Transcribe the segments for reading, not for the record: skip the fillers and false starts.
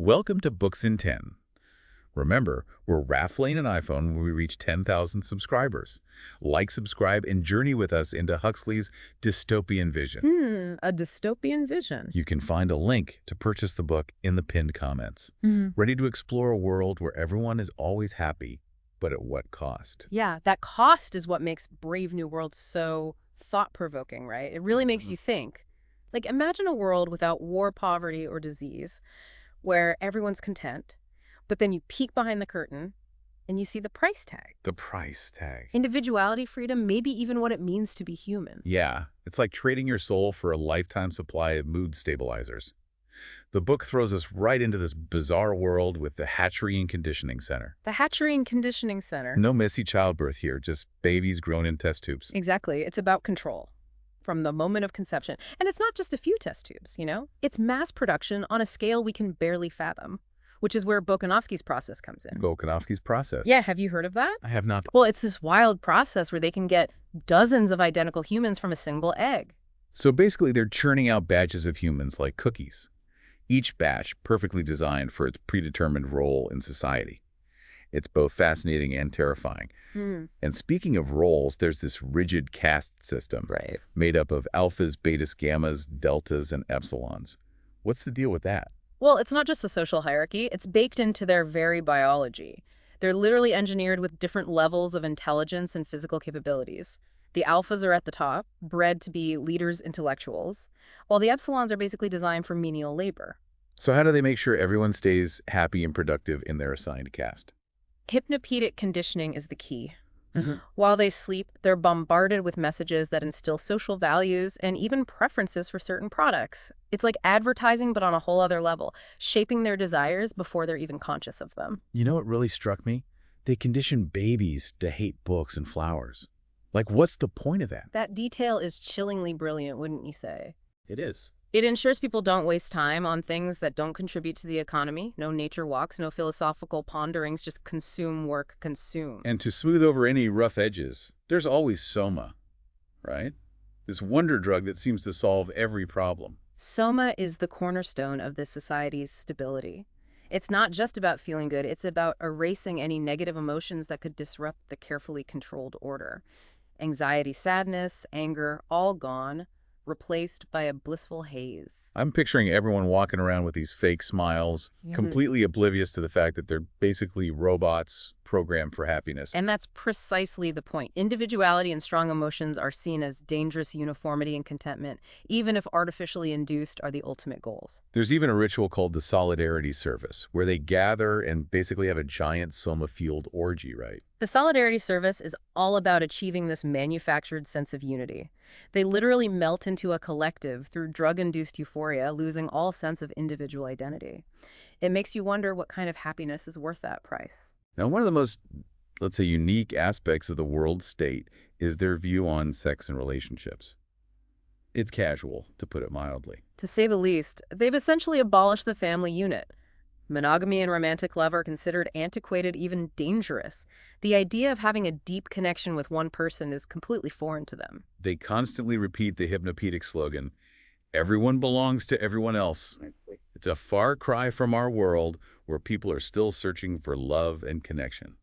Welcome to Books in 10. Remember, we're raffling an iPhone when we reach 10,000 subscribers. Like, subscribe, and journey with us into Huxley's dystopian vision. A dystopian vision. You can find a link to purchase the book in the pinned comments. Ready to explore a world where everyone is always happy, but at what cost? Yeah, that cost is what makes Brave New World so thought-provoking, right? It really makes you think. Like, imagine a world without war, poverty, or disease, where everyone's content, but then you peek behind the curtain and you see the price tag. The price tag. Individuality, freedom, maybe even what it means to be human. Yeah, it's like trading your soul for a lifetime supply of mood stabilizers. The book throws us right into this bizarre world with the Hatchery and Conditioning Center. The Hatchery and Conditioning Center. No messy childbirth here, just babies grown in test tubes. Exactly. It's about control from the moment of conception. And it's not just a few test tubes, you know? It's mass production on a scale we can barely fathom, which is where Bokanovsky's process comes in. Bokanovsky's process? Yeah, have you heard of that? I have not. Well, it's this wild process where they can get dozens of identical humans from a single egg. So basically they're churning out batches of humans like cookies. Each batch perfectly designed for its predetermined role in society. It's both fascinating and terrifying. And speaking of roles, there's this rigid caste system made up of alphas, betas, gammas, deltas, and epsilons. What's the deal with that? Well, it's not just a social hierarchy. It's baked into their very biology. They're literally engineered with different levels of intelligence and physical capabilities. The alphas are at the top, bred to be leaders, intellectuals, while the epsilons are basically designed for menial labor. So how do they make sure everyone stays happy and productive in their assigned caste? Hypnopedic conditioning is the key. While they sleep, they're bombarded with messages that instill social values and even preferences for certain products. It's like advertising, but on a whole other level, shaping their desires before they're even conscious of them. You know what really struck me? They condition babies to hate books and flowers. Like, what's the point of that? That detail is chillingly brilliant, wouldn't you say? It is. It ensures people don't waste time on things that don't contribute to the economy. No nature walks, no philosophical ponderings, just consume, work, consume. And to smooth over any rough edges, there's always Soma, right? This wonder drug that seems to solve every problem. Soma is the cornerstone of this society's stability. It's not just about feeling good, it's about erasing any negative emotions that could disrupt the carefully controlled order. Anxiety, sadness, anger, all gone, replaced by a blissful haze. I'm picturing everyone walking around with these fake smiles, completely oblivious to the fact that they're basically robots programmed for happiness. And that's precisely the point. Individuality and strong emotions are seen as dangerous uniformity and contentment, even if artificially induced are the ultimate goals. There's even a ritual called the Solidarity Service, where they gather and basically have a giant Soma-fueled orgy, right? The Solidarity Service is all about achieving this manufactured sense of unity. They literally melt into a collective through drug-induced euphoria, losing all sense of individual identity. It makes you wonder what kind of happiness is worth that price. Now, one of the most, let's say, unique aspects of the world state is their view on sex and relationships. It's casual, to put it mildly. To say the least, they've essentially abolished the family unit. Monogamy and romantic love are considered antiquated, even dangerous. The idea of having a deep connection with one person is completely foreign to them. They constantly repeat the hypnopedic slogan, "Everyone belongs to everyone else." It's a far cry from our world where people are still searching for love and connection.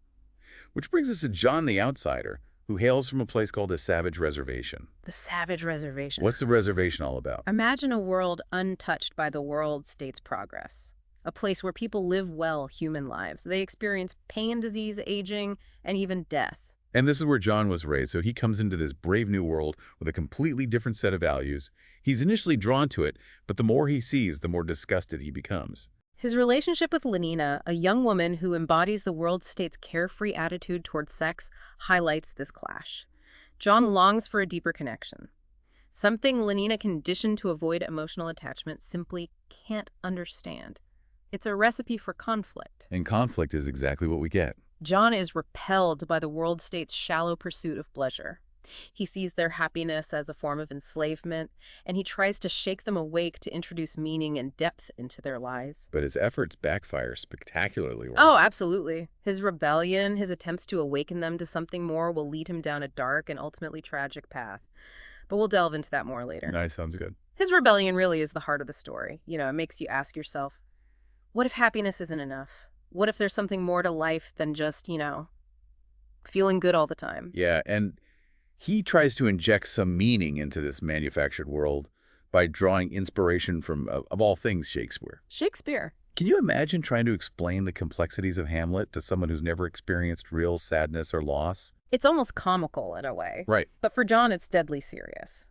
Which brings us to John the Outsider, who hails from a place called the Savage Reservation. The Savage Reservation. What's the reservation all about? Imagine a world untouched by the world state's progress. A place where people live well human lives. They experience pain, disease, aging, and even death. And this is where John was raised, so he comes into this brave new world with a completely different set of values. He's initially drawn to it, but the more he sees, the more disgusted he becomes. His relationship with Lenina, a young woman who embodies the world state's carefree attitude towards sex, highlights this clash. John longs for a deeper connection. Something Lenina, conditioned to avoid emotional attachment, simply can't understand. It's a recipe for conflict. And conflict is exactly what we get. John is repelled by the world state's shallow pursuit of pleasure. He sees their happiness as a form of enslavement, and he tries to shake them awake to introduce meaning and depth into their lives. But his efforts backfire spectacularly well. Oh, absolutely. His rebellion, his attempts to awaken them to something more will lead him down a dark and ultimately tragic path. But we'll delve into that more later. Nice, sounds good. His rebellion really is the heart of the story. You know, it makes you ask yourself, What if happiness isn't enough? What if there's something more to life than just, feeling good all the time? Yeah, and he tries to inject some meaning into this manufactured world by drawing inspiration from, of all things, Shakespeare. Shakespeare. Can you imagine trying to explain the complexities of Hamlet to someone who's never experienced real sadness or loss? It's almost comical in a way. Right. But for John, it's deadly serious.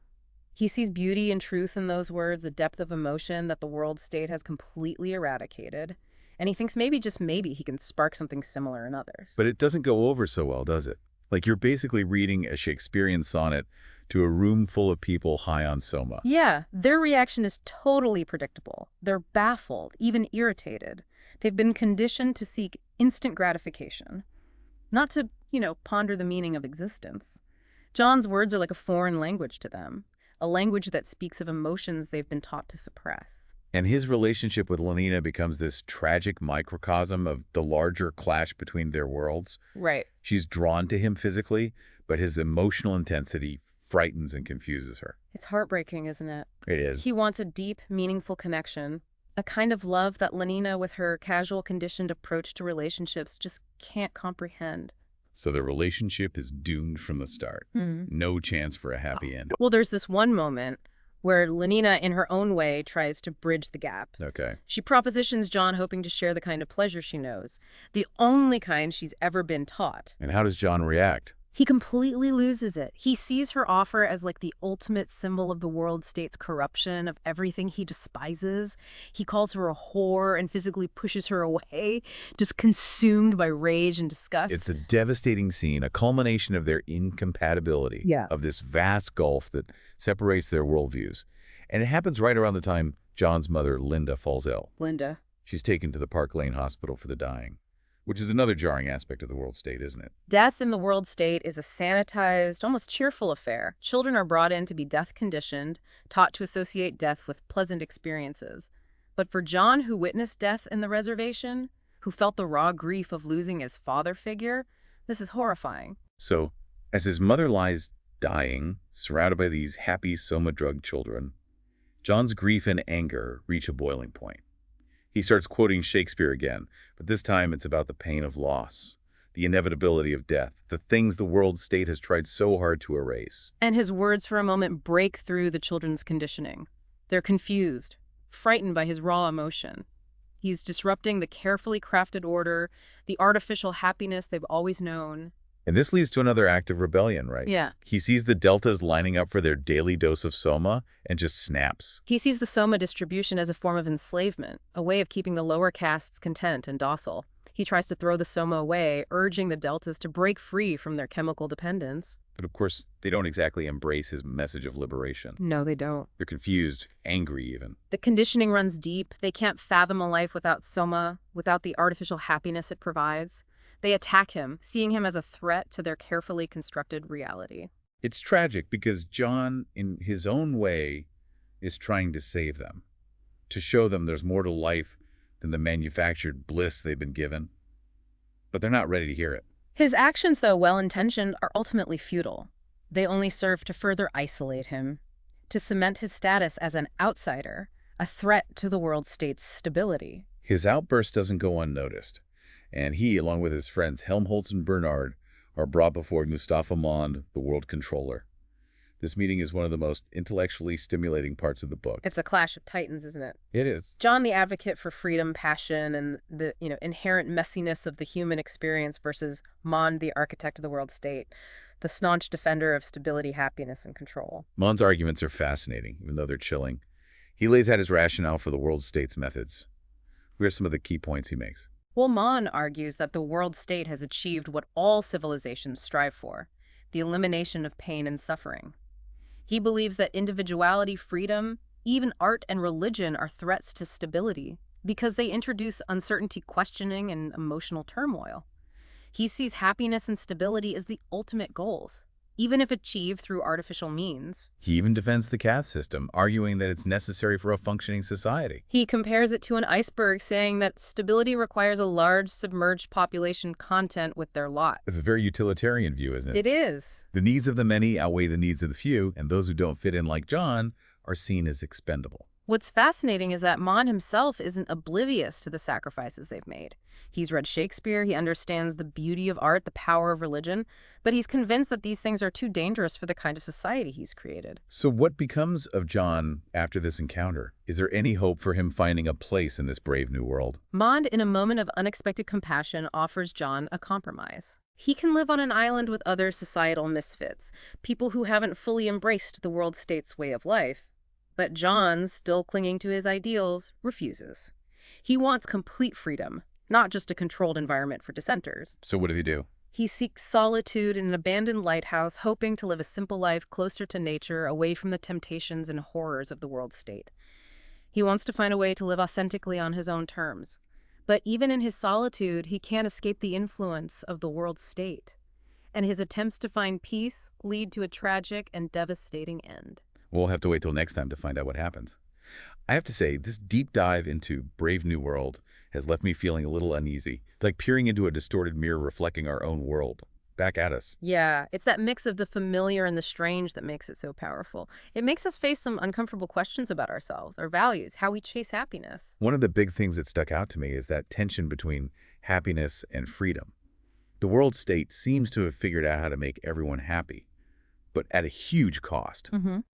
He sees beauty and truth in those words, a depth of emotion that the world state has completely eradicated. And he thinks maybe, just maybe, he can spark something similar in others. But it doesn't go over so well, does it? Like you're basically reading a Shakespearean sonnet to a room full of people high on soma. Yeah, their reaction is totally predictable. They're baffled, even irritated. They've been conditioned to seek instant gratification, not to, ponder the meaning of existence. John's words are like a foreign language to them, a language that speaks of emotions they've been taught to suppress. And his relationship with Lenina becomes this tragic microcosm of the larger clash between their worlds. Right. She's drawn to him physically, but his emotional intensity frightens and confuses her. It's heartbreaking, isn't it? It is. He wants a deep, meaningful connection, a kind of love that Lenina, with her casual, conditioned approach to relationships, just can't comprehend. So the relationship is doomed from the start. No chance for a happy end. Well, there's this one moment where Lenina, in her own way, tries to bridge the gap. Okay. She propositions John, hoping to share the kind of pleasure she knows, the only kind she's ever been taught. And how does John react? He completely loses it. He sees her offer as like the ultimate symbol of the world state's corruption, of everything he despises. He calls her a whore and physically pushes her away, just consumed by rage and disgust. It's a devastating scene, a culmination of their incompatibility, of this vast gulf that separates their worldviews. And it happens right around the time John's mother, Linda, falls ill. Linda. She's taken to the Park Lane Hospital for the dying, which is another jarring aspect of the world state, isn't it? Death in the world state is a sanitized, almost cheerful affair. Children are brought in to be death-conditioned, taught to associate death with pleasant experiences. But for John, who witnessed death in the reservation, who felt the raw grief of losing his father figure, this is horrifying. So, as his mother lies dying, surrounded by these happy soma-drugged children, John's grief and anger reach a boiling point. He starts quoting Shakespeare again, but this time it's about the pain of loss, the inevitability of death, the things the world state has tried so hard to erase. And his words for a moment break through the children's conditioning. They're confused, frightened by his raw emotion. He's disrupting the carefully crafted order, the artificial happiness they've always known. And this leads to another act of rebellion, right? Yeah. He sees the deltas lining up for their daily dose of soma and just snaps. He sees the soma distribution as a form of enslavement, a way of keeping the lower castes content and docile. He tries to throw the soma away, urging the deltas to break free from their chemical dependence. But of course, they don't exactly embrace his message of liberation. No, they don't. They're confused, angry even. The conditioning runs deep. They can't fathom a life without soma, without the artificial happiness it provides. They attack him, seeing him as a threat to their carefully constructed reality. It's tragic because John, in his own way, is trying to save them, to show them there's more to life than the manufactured bliss they've been given. But they're not ready to hear it. His actions, though well-intentioned, are ultimately futile. They only serve to further isolate him, to cement his status as an outsider, a threat to the world state's stability. His outburst doesn't go unnoticed, and he, along with his friends Helmholtz and Bernard, are brought before Mustafa Mond, the world controller. This meeting is one of the most intellectually stimulating parts of the book. It's a clash of titans, isn't it? It is. John, the advocate for freedom, passion, and the inherent messiness of the human experience, versus Mond, the architect of the world state, the staunch defender of stability, happiness, and control. Mond's arguments are fascinating, even though they're chilling. He lays out his rationale for the world state's methods. Here are some of the key points he makes. Well, Mond argues that the world state has achieved what all civilizations strive for, the elimination of pain and suffering. He believes that individuality, freedom, even art and religion are threats to stability because they introduce uncertainty, questioning, and emotional turmoil. He sees happiness and stability as the ultimate goals, even if achieved through artificial means. He even defends the caste system, arguing that it's necessary for a functioning society. He compares it to an iceberg, saying that stability requires a large submerged population content with their lot. It's a very utilitarian view, isn't it? It is. The needs of the many outweigh the needs of the few, and those who don't fit in like John are seen as expendable. What's fascinating is that Mon himself isn't oblivious to the sacrifices they've made. He's read Shakespeare, he understands the beauty of art, the power of religion, but he's convinced that these things are too dangerous for the kind of society he's created. So what becomes of John after this encounter? Is there any hope for him finding a place in this brave new world? Mond, in a moment of unexpected compassion, offers John a compromise. He can live on an island with other societal misfits, people who haven't fully embraced the world state's way of life. But John, still clinging to his ideals, refuses. He wants complete freedom, not just a controlled environment for dissenters. So what did he do? He seeks solitude in an abandoned lighthouse, hoping to live a simple life closer to nature, away from the temptations and horrors of the world state. He wants to find a way to live authentically on his own terms. But even in his solitude, he can't escape the influence of the world state. And his attempts to find peace lead to a tragic and devastating end. We'll have to wait till next time to find out what happens. I have to say, this deep dive into Brave New World has left me feeling a little uneasy. It's like peering into a distorted mirror reflecting our own world. Back at us. Yeah, it's that mix of the familiar and the strange that makes it so powerful. It makes us face some uncomfortable questions about ourselves, our values, how we chase happiness. One of the big things that stuck out to me is that tension between happiness and freedom. The world state seems to have figured out how to make everyone happy, but at a huge cost.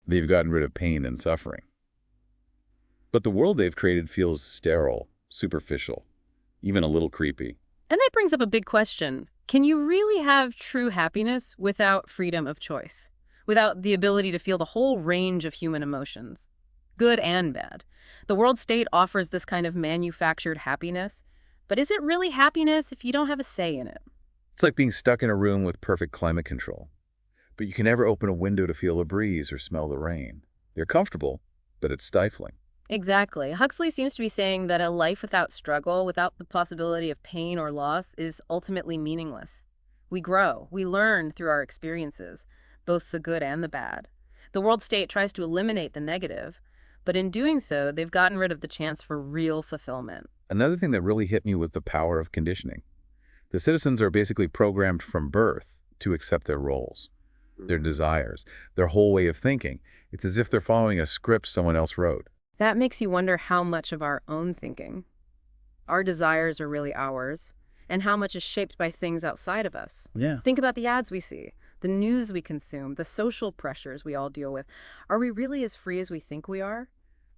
They've gotten rid of pain and suffering. But the world they've created feels sterile, superficial, even a little creepy. And that brings up a big question. Can you really have true happiness without freedom of choice? Without the ability to feel the whole range of human emotions? Good and bad. The world state offers this kind of manufactured happiness, but is it really happiness if you don't have a say in it? It's like being stuck in a room with perfect climate control, but you can never open a window to feel a breeze or smell the rain. They're comfortable, but it's stifling. Exactly. Huxley seems to be saying that a life without struggle, without the possibility of pain or loss, is ultimately meaningless. We grow, we learn through our experiences, both the good and the bad. The world state tries to eliminate the negative, but in doing so, they've gotten rid of the chance for real fulfillment. Another thing that really hit me was the power of conditioning. The citizens are basically programmed from birth to accept their roles, their desires, their whole way of thinking. It's as if they're following a script someone else wrote. That makes you wonder how much of our own thinking, our desires are really ours, and how much is shaped by things outside of us. Yeah. Think about the ads we see, the news we consume, the social pressures we all deal with. Are we really as free as we think we are?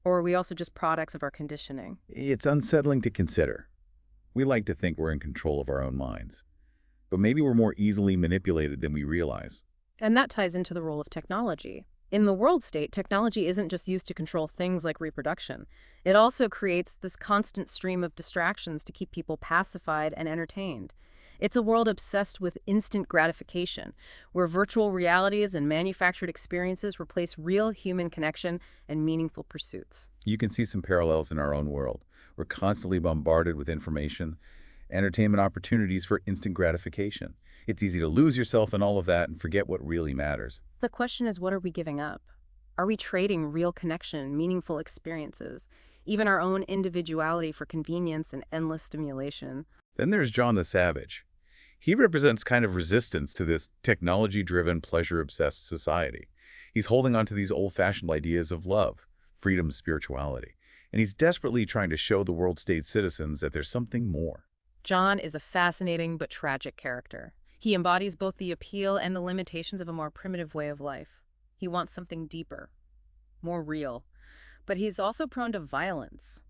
Or are we also just products of our conditioning? It's unsettling to consider. We like to think we're in control of our own minds, but maybe we're more easily manipulated than we realize. And that ties into the role of technology. In the world state, technology isn't just used to control things like reproduction. It also creates this constant stream of distractions to keep people pacified and entertained. It's a world obsessed with instant gratification, where virtual realities and manufactured experiences replace real human connection and meaningful pursuits. You can see some parallels in our own world. We're constantly bombarded with information, entertainment opportunities for instant gratification. It's easy to lose yourself in all of that and forget what really matters. The question is, what are we giving up? Are we trading real connection, meaningful experiences, even our own individuality for convenience and endless stimulation? Then there's John the Savage. He represents kind of resistance to this technology-driven, pleasure-obsessed society. He's holding on to these old-fashioned ideas of love, freedom, spirituality, and he's desperately trying to show the world state citizens that there's something more. John is a fascinating but tragic character. He embodies both the appeal and the limitations of a more primitive way of life. He wants something deeper, more real. But he's also prone to violence,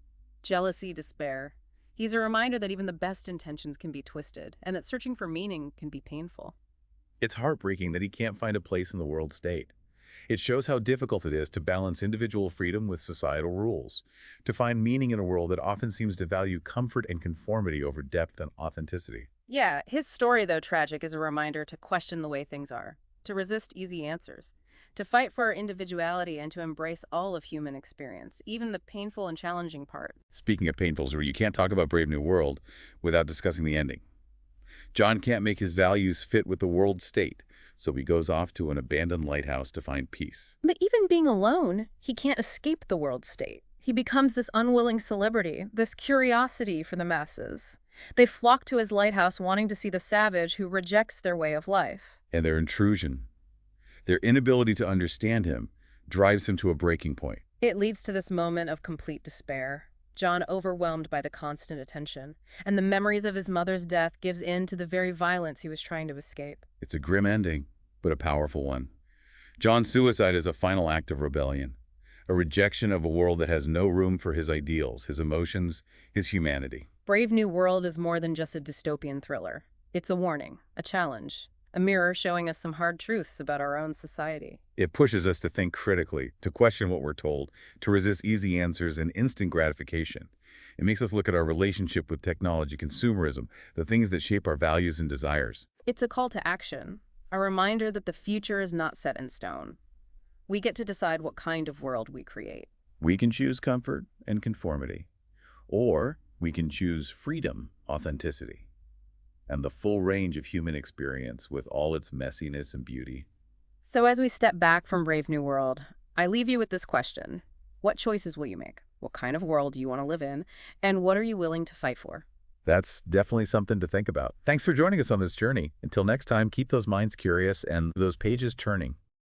jealousy, despair. He's a reminder that even the best intentions can be twisted, and that searching for meaning can be painful. It's heartbreaking that he can't find a place in the world state. It shows how difficult it is to balance individual freedom with societal rules, to find meaning in a world that often seems to value comfort and conformity over depth and authenticity. Yeah, his story, though tragic, is a reminder to question the way things are, to resist easy answers, to fight for our individuality and to embrace all of human experience, even the painful and challenging part. Speaking of painfuls, you can't talk about Brave New World without discussing the ending. John can't make his values fit with the world state, so he goes off to an abandoned lighthouse to find peace. But even being alone, he can't escape the world state. He becomes this unwilling celebrity, this curiosity for the masses. They flock to his lighthouse wanting to see the savage who rejects their way of life. And their intrusion, their inability to understand him, drives him to a breaking point. It leads to this moment of complete despair. John, overwhelmed by the constant attention, and the memories of his mother's death, gives in to the very violence he was trying to escape. It's a grim ending, but a powerful one. John's suicide is a final act of rebellion, a rejection of a world that has no room for his ideals, his emotions, his humanity. Brave New World is more than just a dystopian thriller. It's a warning, a challenge, a mirror showing us some hard truths about our own society. It pushes us to think critically, to question what we're told, to resist easy answers and instant gratification. It makes us look at our relationship with technology, consumerism, the things that shape our values and desires. It's a call to action, a reminder that the future is not set in stone. We get to decide what kind of world we create. We can choose comfort and conformity, or we can choose freedom, authenticity, and the full range of human experience with all its messiness and beauty. So as we step back from Brave New World, I leave you with this question. What choices will you make? What kind of world do you want to live in? And what are you willing to fight for? That's definitely something to think about. Thanks for joining us on this journey. Until next time, keep those minds curious and those pages turning.